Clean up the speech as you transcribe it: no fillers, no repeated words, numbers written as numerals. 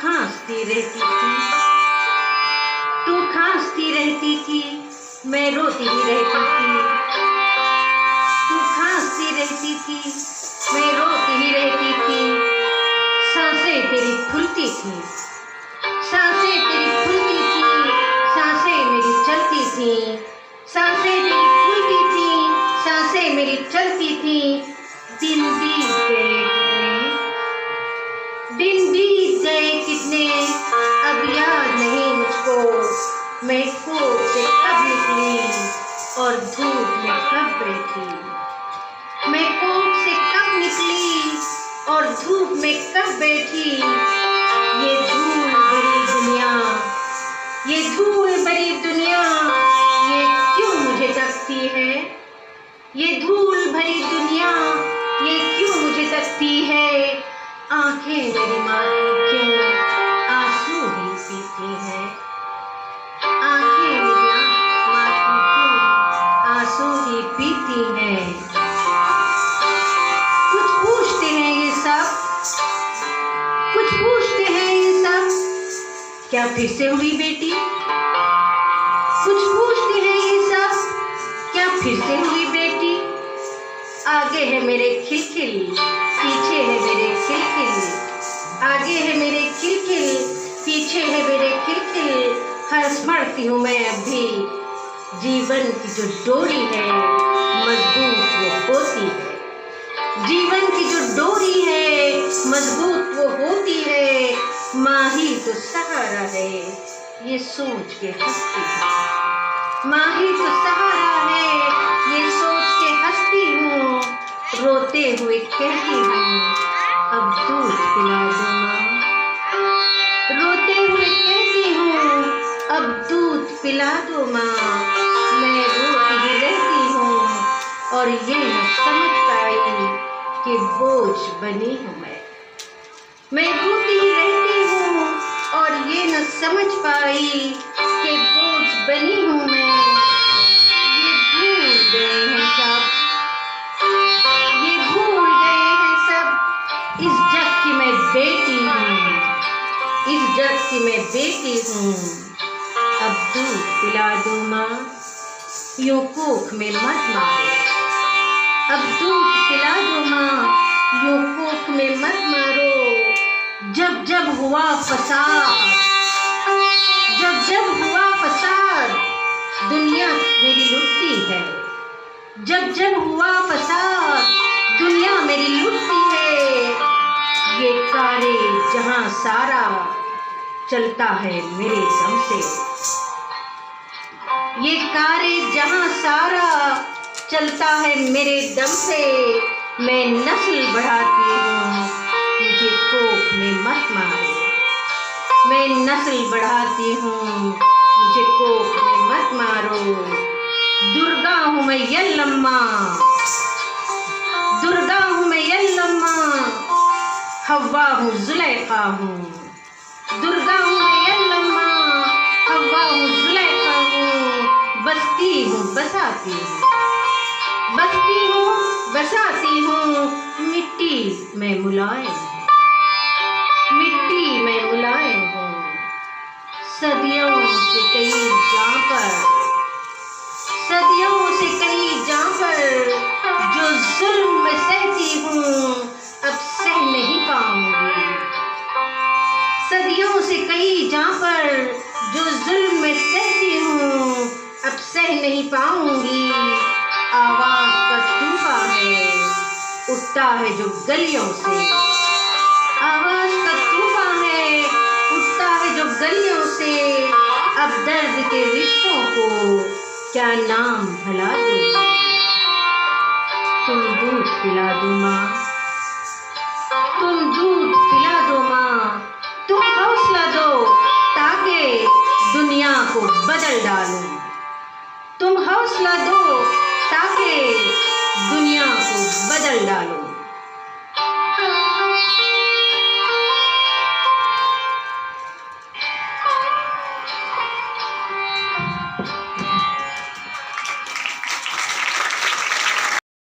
खांसती रहती थी, तू खांसती रहती थी, मैं रोती ही रहती थी। तू खांसती रहती थी, मैं रोती ही रहती थी। सांसें तेरी फूलती थी, सांसें तेरी फूलती थी, सांसें मेरी चलती थी, सांसें तेरी फूलती थी, सांसें मेरी चलती थी। दिन बीत गए कितने, दिन बीत गए कितने, अब याद नहीं मुझको मैं कोख से कब निकली और धूप में कब बैठी। मैं कोख से कब निकली और धूप में कब बैठी। ये धूल भरी दुनिया, ये धूल भरी दुनिया, ये क्यों मुझे तकती है। ये धूल भरी दुनिया, ये क्यों मुझे तकती है। आंखें मेरी माँ की क्यों आंसू ही पीती हैं। आंखें मेरी माँ की क्यों आंसू ही पीती हैं। कुछ पूछते हैं ये सब, कुछ पूछते हैं ये सब, क्या फिर से हुई बेटी। कुछ पूछते हैं ये सब, क्या फिर से हुई बेटी। आगे है मेरे खिलखिल, पीछे है मेरे खिलखिल, आगे है मेरे खिलखिल, पीछे है मेरे खिलखिल। हंस मरती हूँ मैं अब भी, जीवन की जो डोरी है मजबूत वो होती है। जीवन की जो डोरी है मजबूत वो होती है। माँ ही तो सहारा है, ये सोच के हंसती हूँ। माँ ही तो सहारा है, ये सोच के हंसती हूँ। रोते हुए कहती हूँ, अब दूध पिला दो माँ। रोते हुए कहती हूँ, अब दूध पिला दो माँ। मैं रोती ही रहती हूँ और ये न समझ पाई कि बोझ बनी हूँ मैं रोती ही रहती हूँ और ये न समझ पाई कि बोझ बनी हूँ मैं। ये भूल गए हैं सब, ये भूल गए हैं सब, इस जग की मैं बेटी हूँ, इस जग की मैं बेटी हूँ। अब दूध पिला दो माँ, यूं कोख में मत मारो। अब दूध पिला दो माँ, यूं कोख में मत मारो। जब जब हुआ फसाद, जब जब हुआ फसाद, दुनिया मेरी लुटती है। जब जब हुआ फसाद, दुनिया मेरी लुटती है। ये कारे जहां सारा चलता है मेरे दम से। ये कारे जहां सारा चलता है मेरे दम से। मैं नस्ल बढ़ाती हूँ, मुझे कोख में मत मारो। मैं नस्ल बढ़ाती हूँ, मुझे कोख में मत मारो। दुर्गा हूँ मैं यल्लम्मा, दुर्गा हूँ मैं यल्लम्मा, हव्वा हूँ जुलेखा हूँ। दुर्गा हूँ मैं यल्लम्मा, हव्वा हूँ जुलेखा हूँ। बसती हूँ बसाती हूँ, बसती हूँ बसाती हूँ। मिट्टी में मुलायम हूँ, मिट्टी में मुलायम हूँ। सदियों से कई जहाँ पर, सदियों से कई जहाँ पर जो जुल्म में सहती हूँ अब सह नहीं पाऊंगी। सदियों से कई जहाँ पर जो जुल्म में सहती हूँ अब सह नहीं पाऊंगी। आवाज का तूफान है, उठता है जो गलियों से। आवाज का तूफान है, उठता है जो गलियों से। अब दर्द के रिश्तों को क्या नाम भला दूँ। तुम दूध पिला दो माँ, तुम दूध पिला दो माँ। तुम हौसला दो ताकि दुनिया को बदल डालूं। तुम हौसला दो ताकि दुनिया को